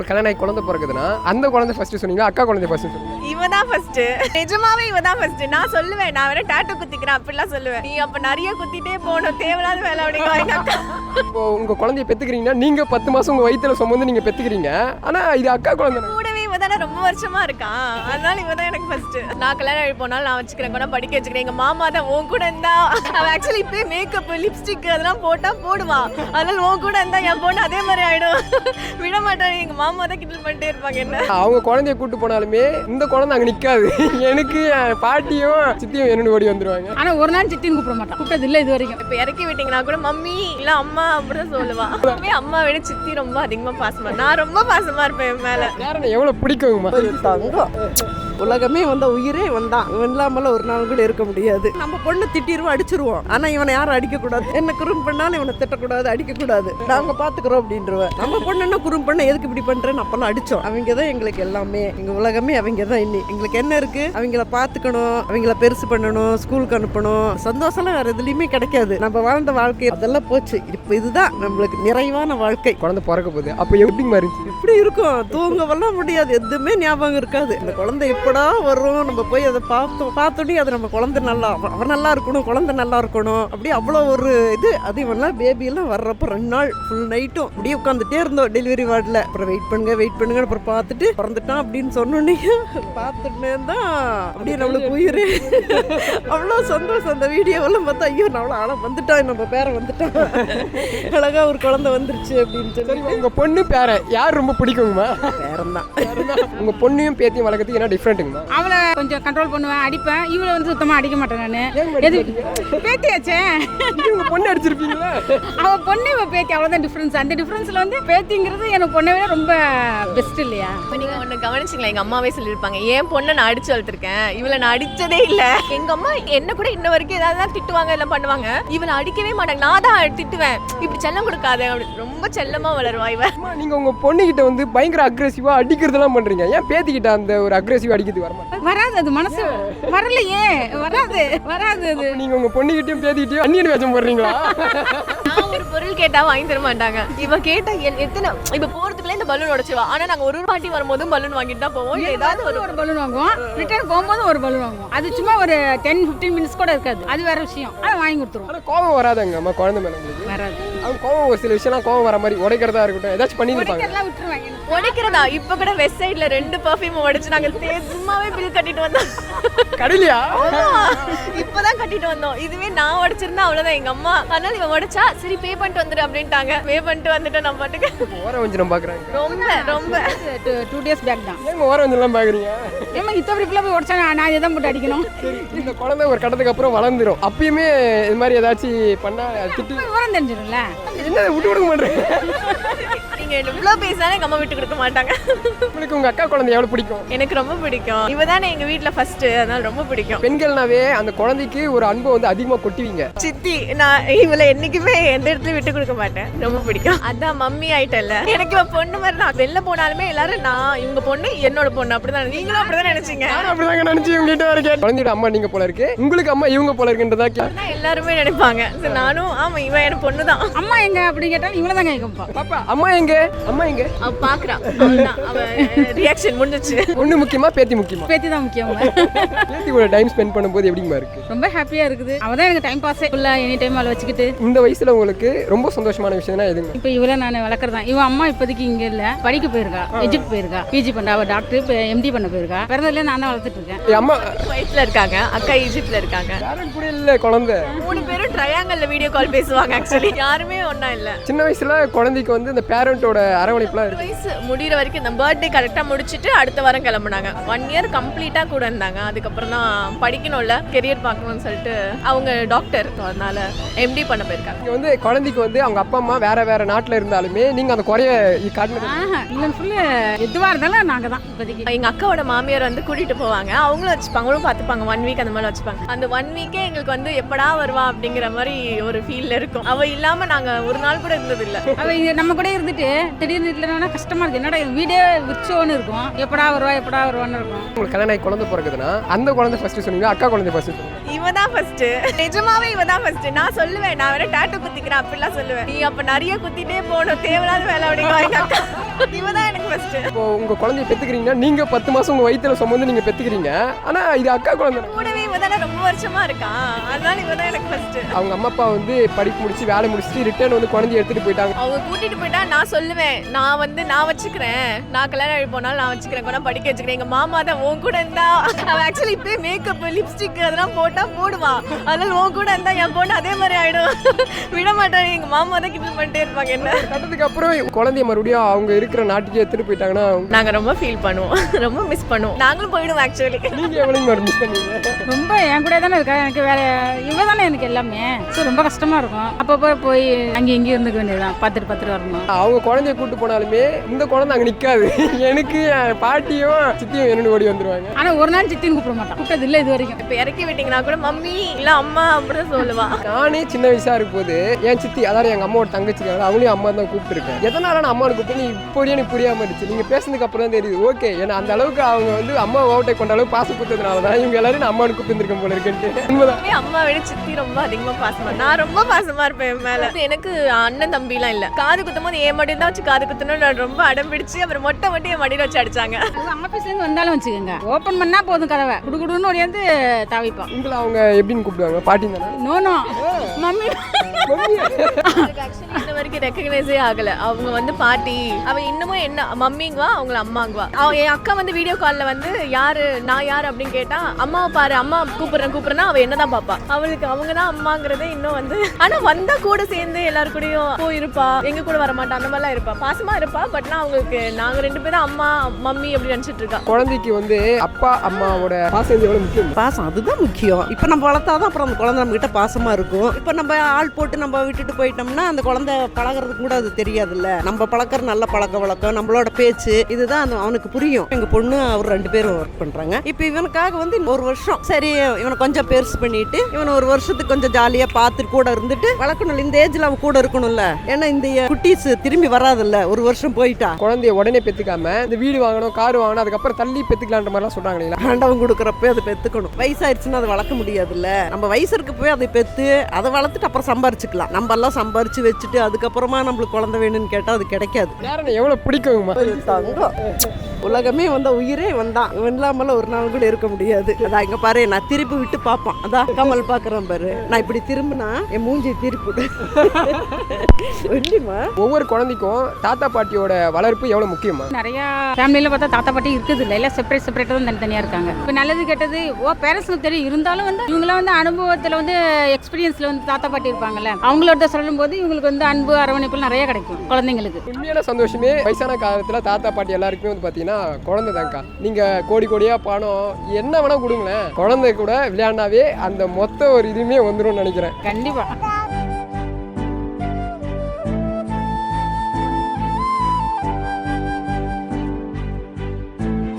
உங்களுக்கு கல்யாணம் ஆகி குழந்தை பிறகுதுன்னா அந்த குழந்தை ஃபர்ஸ்ட் சொன்னீங்களா அக்கா குழந்தை ஃபர்ஸ்ட் சொன்னீங்களா? இவன் தான் ஃபர்ஸ்ட். நிஜமாவே இவன் தான் ஃபர்ஸ்ட். நான் சொல்லுவேன், நான் வேற டாட்டூ குத்திக்கிறேன் அப்படிலாம் சொல்லுவேன். நீ அப்ப நிறைய குத்திட்டே போகணும், தேவையில்லாத வேலை அப்படிங்க. இப்போ உங்க குழந்தைய பெத்துக்கிறீங்கன்னா நீங்க 10 மாசம் உங்க வயித்துல சுமந்து நீங்க பெத்துக்கிறீங்க. ஆனா இது அக்கா குழந்தை. கூடவே இவன் தானே ரொம்ப வருஷமா இருக்கான், அதனால இவன் தான் எனக்கு ஃபர்ஸ்ட். நான் கல்யாணம் ஆகி போனாலும் நான் வச்சுக்கிறேன், கூட படிக்க வச்சுக்கிறேன். எங்க மாமா தான் உன் கூட இருந்தா அவன் ஆக்சுவலி இப்பயே மேக்கப் லிப்ஸ்டிக் அதெல்லாம் போட்டா போடுவான், அதனால உன் கூட இருந்தா என் பொண்ணு அதே மாதிரி ஆயிடும், விட மாட்டாங்க. எங்க மாமா தான் கிண்டல் பண்ணிட்டே இருப்பாங்க என்ன. அவங்க குழந்தைய கூட்டு போனாலுமே இந்த குழந்தை அங்க நிக்காது. எனக்கு என் பாட்டியும் சித்தியும் என்னன்னு ஓடி வந்துருவாங்க. ஆனா ஒரு நாள் சித்தின்னு கூப்பிட மாட்டான், கூப்பிட்டது இல்லை இது வரைக்கும். இப்ப இறக்கி விட்டீங்கன்னா கூட மம்மி இல்ல அம்மா அப்படிதான் சொல்லுவான். அம்மா விட சித்தி ரொம்ப அதிகமா பாசமா, நான் ரொம்ப பாசமா இருப்பேன் என் மேல. யாரும் எவ்வளவு பிடிக்குங்கம்மா? உலகமே வந்த உயிரே வந்தான், இவன் இல்லாமல ஒரு நாள் கூட இருக்க முடியாது. நம்ம பொண்ணு திட்டிடுவோம், அடிச்சிருவோம். ஆனா இவனை யாரும் அடிக்க கூடாது, என்ன குறும் பண்ணாலும் இவனை திட்டக்கூடாது, அடிக்க கூடாது, நாங்க பாத்துக்கிறோம் அப்படின்றவன். நம்ம பொண்ணு என்ன குறும் பண்ண எதுக்கு இப்படி பண்றேன்னு அப்பெல்லாம் அடிச்சோம். அவங்க தான் எங்களுக்கு எல்லாமே, எங்க உலகமே அவங்க தான். இன்னி எங்களுக்கு என்ன இருக்கு, அவங்கள பாத்துக்கணும், அவங்கள பெருசு பண்ணணும், ஸ்கூலுக்கு அனுப்பணும். சந்தோஷம் வேற எதுலயுமே கிடைக்காது. நம்ம வாழ்ந்த வாழ்க்கை அதெல்லாம் போச்சு. இப்ப இதுதான் நம்மளுக்கு நிறைவான வாழ்க்கை. குழந்தை பிறக்க போகுது, அப்ப எப்படி இருந்துச்சு? இப்படி இருக்கும், தூங்கவெல்லாம் முடியாது, எதுவுமே ஞாபகம் இருக்காது. இந்த குழந்தை எப்படா வரும், நம்ம போய் அதை பார்த்தோன்னே அது நம்ம குழந்தை நல்லா, அவன் நல்லா இருக்கணும், குழந்தை நல்லா இருக்கணும், அப்படியே அவ்வளோ ஒரு இது. அது இவெல்லாம் பேபி எல்லாம் வர்றப்போ 2 நாள் ஃபுல் நைட்டும் அப்படியே உட்காந்துட்டே இருந்தோம் டெலிவரி வார்டில். அப்புறம் வெயிட் பண்ணுங்க அப்புறம் பார்த்துட்டு பிறந்துட்டான் அப்படின்னு சொன்னோன்னே பார்த்துட்டே தான் அப்படியே நம்மளுக்கு உயிர் அவ்வளோ சந்தோஷம். அந்த வீடியோவெல்லாம் பார்த்தா ஐயோ அவ்வளோ ஆள வந்துட்டான், நம்ம பேரை வந்துட்டான், அழகா ஒரு குழந்தை வந்துருச்சு அப்படின்னு சொல்லி. உங்க பொண்ணு பேரை யார் ரொம்ப பிடிக்குங்கம்மா? பேரன் தான். உங்க பொண்ணையும் பேத்தியும் வளர்க்கறதுக்கு என்ன டிஃப்ரெண்ட்டுங்கம்மா? அவளை கொஞ்சம் கண்ட்ரோல் பண்ணுவேன், அடிப்பேன். இவளை வந்து சுத்தமா அடிக்க மாட்டேன் நான். எது பேத்தியாச்சே, உங்க பொண்ணு அடிச்சிருப்பீங்களா? அவ பொண்ணு இவ பேத்தி, அவ்வளவுதான் டிஃபரன்ஸ். அந்த டிஃபரன்ஸ்ல வந்து பேத்திங்கிறது எனக்கு பொண்ணை விட ரொம்ப பெஸ்ட் இல்லையா? நீங்க ஒண்ணு கவனிச்சிங்களா, எங்க அம்மாவே சொல்லியிருப்பாங்க, என் பொண்ணை நான் அடிச்சு வளர்த்துருக்கேன், இவளை நான் அடிச்சதே இல்ல. எங்க அம்மா என்ன கூட இன்ன வரைக்கும் ஏதாவது திட்டுவாங்க எல்லாம் பண்ணுவாங்க, இவளை அடிக்கவே மாட்டாங்க, நான் தான் திட்டுவேன். இப்படி செல்லம் கொடுக்காத அப்படி ரொம்ப செல்லமா வளருவா இவ. நீங்க உங்க பொண்ணு கிட்ட வந்து பயங்கர அக்ரெசிவா அடிக்கிறதெல்லாம் பண்றீங்க, ஏன் பேத்திக்கிட்ட அந்த ஒரு அக்ரெசிவா அடிக்கிறது வராது? அது மனசு வரலையே, வராது அது. நீங்க உங்க பொண்ணுகிட்டயும் பேத்திக்கிட்டயும் அந்நியன் வேஷம் போடுறீங்களா? நான் ஒரு பொருள் கேட்டா வாங்கி தர மாட்டாங்க. இவ கேட்டா எத்தனை இப்ப போறதுக்குள்ள இந்த பலூன் உடைச்சுவா, ஆனா நாங்க ஒரு வாட்டி வரும்போதும் பலூன் வாங்கிட்டு தான் போவோம். ஏதாவது ஒரு பலூன் வாங்குவோம், ரிட்டர்ன் போகும்போது ஒரு பலூன் வாங்குவோம். அது சும்மா ஒரு 10-15 மினிட்ஸ் கூட இருக்காது, அது வேற விஷயம். அதை வாங்கி கொடுத்துருவோம். ஆனா கோவம் வராதுங்க அம்மா குழந்தை மேல உங்களுக்கு? வராது. அவங்க கோவம் ஒரு சில விஷயம்லாம் கோவம் வர மாதிரி உடைக்கிறதா இருக்கட்டும் ஏதாச்சும் பண்ணிருப்பாங்க. உடைக்கிறதா? இப்ப கூட வெஸ்ட் சைட்ல 2 பர்ஃபியூம் உடைச்சு நாங்க சும்மாவே பில் கட்டிட்டு வந்தோம். கடையிலையா? இப்பதான் கட்டிட்டு வந்தோம். இதுவே நான் உடைச்சிருந்தா அவ்வளவுதான் எங்க அம்மா. அதனால இவன் உடைச்சா சரி பே பண்ணிட்டு வந்துடு அப்படின்ட்டாங்க. பே பண்ணிட்டு வந்துட்டு நான் பாட்டுக்கு ஓர வஞ்சனம் பாக்குறாங்க. ரொம்ப 2 டேஸ் பேக் தான். ஏங்க ஓர வஞ்சனம் பாக்குறீங்க? ஏமா இத்தப்படி பிள்ளை போய் உடைச்சா நான் இதை போட்டு அடிக்கணும்? சரி, இந்த குழந்தை ஒரு கட்டத்துக்கு அப்புறம் வளர்ந்துரும், அப்பயுமே இது மாதிரி ஏதாச்சும் பண்ணா திட்டு விவரம் தெரிஞ்சிடும்ல. என்ன விட்டு கொடுக்க மாட்டேன்? நீங்க எவ்வளவு பேசினாலும் எங்க அம்மா விட்டு கொடுக்க மாட்டாங்க. உங்களுக்கு உங்க அக்கா குழந்தை எவ்வளவு பிடிக்கும்? எனக்கு ரொம்ப பிடிக்கும். இவ தானே எங்க வீட்ல ஃபர்ஸ்ட், அதனால ரொம்ப பிடிக்கும். பெண்கள்னாவே அந்த குழந்தைக்கு ஒரு அன்பை வந்து அதிகமா கொட்டுவீங்க. சித்தி, நான் இவளை என்னைக்குமே எந்த இடத்துல விட்டு கொடுக்க மாட்டேன், ரொம்ப பிடிக்கும். அதான் மம்மி ஆயிட்டல்ல, எனக்கு இவ பொண்ணு மாதிரி தான். வெளில போனாலுமே எல்லாரும் நான் இவங்க பொண்ணு என்னோட பொண்ணு அப்படிதான். நீங்களும் அப்படிதான் நினைச்சீங்க? அப்படிதாங்க நினைச்சு உங்ககிட்ட வரேன். குழந்தையோட அம்மா நீங்க போல இருக்கு, உங்களுக்கு அம்மா இவங்க போல இருக்குன்றதா எல்லாருமே நினைப்பாங்க. நானும் ஆமா இவ என் பொண்ணு தான். அம்மா எங்க அப்படின்னு கேட்டாலும் இவளை தான் கேட்கப்பா. பாப்பா அம்மா எங்க, அம்மா எங்க அவ பாக்குறா, அவ்வளவுதான். அவ ரியாக்ஷன் முடிஞ்சிச்சு. ஒண்ணு முக்கியமா பேத்தி முக்கியமா? பேத்தி தான் முக்கியம். பேத்தி கூட டைம் ஸ்பெண்ட் பண்ணும்போது எப்படிமா இருக்கு? ரொம்ப ஹாப்பியா இருக்குது. அவதான் எனக்கு டைம் பாஸே ஃபுல்லா எனி டைம் அவளை வச்சுக்கிட்டு. இந்த வயசுல உங்களுக்கு ரொம்ப சந்தோஷமான விஷயம்னா எதுங்க? இப்போ இவளை நான் வளர்க்குறதான். இவன் அம்மா இப்போதைக்கு இங்க இல்ல, படிக்க போயிருக்கா, எஜிப்ட் போயிருக்கா, பிஜி பண்றா, அவ டாக்டர், இப்போ எம்டி பண்ண போயிருக்கா. பிறந்ததுல நான் தான் வளர்த்துட்டு இருக்கேன். அம்மா வயசுல இருக்காங்க, அக்கா ஈஜிப்ட்ல இருக்காங்க. யாரும் கூட இல்ல குழந்தை. 3 பேரும் ட்ரையாங்கல்ல வீடியோ கால் பேசுவாங்க. ஆக்சுவலி யாருமே ஒண்ணா இல்ல. சின்ன வயசுல குழந்தைக்கு வந்து இந்த பேரண்டோட அரவணைப்புலாம் இருக்கு. வயசு முடிகிற வரைக்கும் இந்த பர்த்டே கரெக்டா முடிச்சிட்டு அடுத்த வாரம் கிளம்புனாங்க. 1 இயர் கம்ப்ளீட்டா கூட இருந்தாங்க. அதுக்கப்புறம் தான் படிக்கணும்ல, கெரியர் பார்க்கணும்னு சொல்லிட்டு அவங்க டாக்டர், அதனால எம்டி பண்ண போயிருக்காங்க. இங்க வந்து குழந்தைக்கு வந்து அவங்க அப்பா அம்மா வேற நாட்டுல இருந்தாலுமே நீங்க அந்த குறைய காட்டுறது இல்லைன்னு சொல்லி எதுவா இருந்தாலும் நாங்க தான் இப்போதைக்கு. எங்க அக்காவோட மாமியார் வந்து கூட்டிட்டு போவாங்க, அவங்களும் வச்சுப்பாங்க, அவங்களும் பார்த்துப்பாங்க. 1 வீக் அந்த மாதிரி வச்சுப்பாங்க. அந்த 1 வீக்கே எங்களுக்கு வந்து எப்படா வருவா அப்படிங்கிற மாதிரி ஒரு ஃபீல்ல இருக்கும். அவ இல்லாம நாங்க ஒரு நாள் கூட இருந்தது இல்ல. அவ நம்ம கூட இருந்துட்டு திடீர்னு இல்லைன்னா கஷ்டமா இருக்கு. என்னடா வீடே விரிச்சோன்னு இருக்கும், எப்படா வருவான்னு இருக்கும். உங்களுக்கு கல்யாணம் ஆகி குழந்தை பிறகுதுன்னா அந்த குழந்தை ஃபர்ஸ்ட் சொன்னீங்களா அக்கா குழந்தை ஃபர்ஸ்ட் சொன்னீங்களா? இவதான் ஃபர்ஸ்ட். நிஜமாவே இவதான் ஃபர்ஸ்ட். நான் சொல்லுவேன், நான் வேற டாட்டூ குத்திக்கிறேன் அப்படிலாம் சொல்லுவேன். நீ அப்ப நிறைய குத்திட்டே போகணும், தேவையில்லாத வேலை அப்படிங்க எங்க அக்கா. இவதான் எனக்கு ஃபர்ஸ்ட். இப்போ உங்க குழந்தைய பெத்துக்கிறீங்கன்னா நீங்க 10 மாசம் உங்க வயித்துல சுமந்து நீங்க பெத்துக்கிறீங்க. ஆனா இது அக்கா குழந்தை. கூடவே இவதானே ரொம்ப வருஷமா இருக்கான், அதனால இவதான் எனக்கு ஃபர்ஸ்ட். அவங்க அம்மா அப்பா வந்து படிப்பு முடிச்சு வேலை முடிச்சுட்டு ரிட்டர்ன் வந்து குழந்தைய எடுத்துட்டு போயிட்டாங்க. அவங்க கூட்டிட்டு போயிட்டா நான் சொல்லுவேன், நான் வச்சுக்கிறேன், நான் கல்யாணம் ஆகி போனாலும் நான் வச்சுக்கிறேன், கூட படிக்க வச்சுக்கிறேன். எங்க மாமா தான் உன் கூட இருந்தா அவன் ஆக்சுவலி இப்பயே மேக்கப் லிப்ஸ்டிக் அதெல்லாம் போட்டா போடுவான், அதனால உன் கூட இருந்தா என் பொண்ணு அதே மாதிரி ஆயிடும், விட மாட்டாங்க. எங்க மாமா தான் கிண்டல் பண்ணிட்டே இருப்பாங்க என்ன. கட்டத்துக்கு அப்புறம் குழந்தைய மறுபடியும் அவங்க இருக்கிற நாட்டுக்கு எடுத்துட்டு போயிட்டாங்கன்னா நாங்க ரொம்ப ஃபீல் பண்ணுவோம், ரொம்ப மிஸ் பண்ணுவோம். நாங்களும் போயிடுவோம் ஆக்சுவலி. நீங்க எவ்வளவு மிஸ் பண்ணீங்க? ரொம்ப என் கூட தானே இருக்கா, எனக்கு வேற இவ தானே எனக்கு எல்லாமே. ஸோ ரொம்ப கஷ்டமா இருக்கும். அப்பப்போ போய் அங்கேயும் இங்கேயும் இருந்துக்க வேண்டியதுதான், பார்த்துட்டு வரணும். அவங்க குழந்தைய கூட்டு போனாலுமே இந்த குழந்தை அங்க நிக்காது. எனக்கு என் பாட்டியும் சித்தியும் என்னன்னு ஓடி வந்துருவாங்க. ஆனா ஒரு நாள் சித்தின்னு கூப்பிட மாட்டான், கூப்பிட்டது இல்லை இது வரைக்கும். இப்ப இறக்கி விட்டீங்கன்னா கூட மம்மி இல்ல அம்மா அப்படிதான் சொல்லுவா. நானே சின்ன வயசா இருக்கும் போது என் சித்தி, அதாவது எங்க அம்மாவோட தங்கச்சிக்காக அவங்களையும் அம்மா தான் கூப்பிட்டு இருக்கேன். எதனால நான் அம்மாவை கூப்பிட்டு நீ இப்போ எனக்கு புரியாம இருந்துச்சு. நீங்க பேசுனதுக்கு அப்புறம் தான் தெரியுது. ஓகே, ஏன்னா அந்த அளவுக்கு அவங்க வந்து அம்மா ஓட்டை கொண்ட அளவுக்கு பாசம் கொடுத்ததுனாலதான் இவங்க எல்லாரும் நான் அம்மாவுக்கு கூப்பிட்டு போல இருக்குன்ட்டு. உண்மைதான். அம்மா விட சித்தி ரொம்ப அதிகமா பாசமா, நான் ரொம்ப பாசமா இருப்பேன் என் மேல. எனக்கு அண்ணன் தம்பி எல்லாம் இல்ல. காது குத்தும் போது என் மடியில் தான் வச்சு காது குத்தணும், நான் ரொம்ப அடம் பிடிச்சு அப்புறம் மொட்டை மட்டும் என் மடியில வச்சு அடிச்சாங்க. ஆஃபீஸ்ல இருந்து வந்தாலும் வச்சுக்கோங்க, ஓப்பன் பண்ணா போதும் கதவை குடுகுடுன்னு ஓடியாந்து தாவிப்பான். உங்களை அவங்க எப்படின்னு கூப்பிடுவாங்க? பாட்டி தானே? No mummy. இன்ன வரைக்கும் ரெக்கக்னைஸே ஆகல. அவங்க வந்து பாட்டி, அவ இன்னமும் என்ன மம்மிங்குவா, அவங்கள அம்மாங்குவா. என் அக்கா வந்து வீடியோ கால்ல வந்து யாரு நான் யாரு அப்படின்னு கேட்டா அம்மாவை பாரு, அம்மா கூப்பிடுறேன்னா அவ என்னதான் பாப்பா. அவளுக்கு அவங்க தான் அம்மாங்கிறதே இன்னும் வந்து. ஆனா வந்தா கூட சேர்ந்து எல்லாரு கூடயும் போயிருப்பா, எங்க கூட வரமாட்டா, அந்த மாதிரிலாம் இருப்பா, பாசமா இருப்பா. பட் நான் அவங்களுக்கு நாங்க 2 பேரும் அம்மா மம்மி அப்படி நினைச்சிட்டு இருக்கா. குழந்தைக்கு வந்து அப்பா அம்மாவோட பாசம் எவ்வளவு முக்கியம்? பாசம் அதுதான் முக்கியம். இப்போ நம்ம வளர்த்தாதான் அப்புறம் அந்த குழந்தை நம்ம கிட்ட பாசமா இருக்கும். இப்போ நம்ம ஆள் போட்டு நம்ம விட்டுட்டு போயிட்டோம்னா அந்த குழந்தை பழகிறதுக்கு கூட அது தெரியாதுல்ல. நம்ம பழக்கிற நல்ல பழக்க வழக்கம், நம்மளோட பேச்சு, இதுதான் அவனுக்கு புரியும். எங்க பொண்ணு அவர் 2 பேரும் ஒர்க் பண்றாங்க. இப்போ இவனுக்காக வந்து 1 வருஷம் சரி இவனை கொஞ்சம் பெருசு பண்ணிட்டு இவனை 1 வருஷத்துக்கு கொஞ்சம் ஜாலியா பார்த்துட்டு கூட இருந்துட்டு வளர்க்கணும். இந்த ஏஜ்ல அவன் கூட இருக்கணும்ல. ஏன்னா இந்த குட்டீஸ் திரும்பி வராதுல்ல 1 வருஷம் போயிட்டா. குழந்தைய உடனே பெத்துக்காம இந்த வீடு வாங்கணும், கார் வாங்கணும், அதுக்கப்புறம் தள்ளி பெத்துக்கலான்ற மாதிரிலாம் சொல்றாங்க. ஆண்டவன் கொடுக்குறப்ப அதை பெத்துக்கணும். வயசாயிருச்சுன்னா அதை வளர்க்க முடியாதுல்ல. நம்ம வயசு இருக்க போய் அதை பெத்து அதை வளர்த்துட்டு அப்புறம் சம்பாரிச்சுக்கலாம். நம்ம எல்லாம் சம்பாரிச்சு வச்சுட்டு அதுக்கப்புறமா நம்மளுக்கு குழந்தை வேணும்னு கேட்டா அது கிடைக்காது. எவ்வளவு பிடிக்குங்கம்மா. உலகமே வந்த உயிரே வந்தான், இவன் இல்லாமல ஒரு நாள் கூட இருக்க முடியாது. அதான் இங்க பாரு, நான் திருப்பி விட்டு பார்ப்பான். அதான் கமல் பாக்குறேன் பாரு, நான் இப்படி திரும்பினா என் மூஞ்சி திருப்பி. ஒவ்வொரு குழந்தைக்கும் தாத்தா பாட்டியோட வளர்ப்பு எவ்வளவு முக்கியமா? நிறைய ஃபேமிலியில பார்த்தா தாத்தா பாட்டி இருக்குது இல்லை, எல்லாம் செப்பரேட்டா தான் தனித்தனியா இருக்காங்க. இப்போ நல்லது கெட்டது பேரண்ட்ஸுக்கு தெரியும், இருந்தாலும் வந்து இவங்களாம் வந்து அனுபவத்தில் வந்து எக்ஸ்பீரியன்ஸ்ல வந்து தாத்தா பாட்டி இருப்பாங்கல்ல, அவங்களோட சொல்லும் போது இவங்களுக்கு வந்து அன்பு அரவணைப்பு நிறைய கிடைக்கும் குழந்தைங்களுக்கு. உண்மையான சந்தோஷமே வயசான காலத்துல தாத்தா பாட்டி எல்லாருக்குமே வந்து பாத்தீங்கன்னா குழந்தை தான்க்கா. நீங்க கோடி கோடியா பணம் என்ன வேணா கொடுங்களேன், குழந்தை கூட விளையாடினாவே அந்த மொத்த ஒரு இதுவுமே வந்துடும் நினைக்கிறேன். கண்டிப்பா.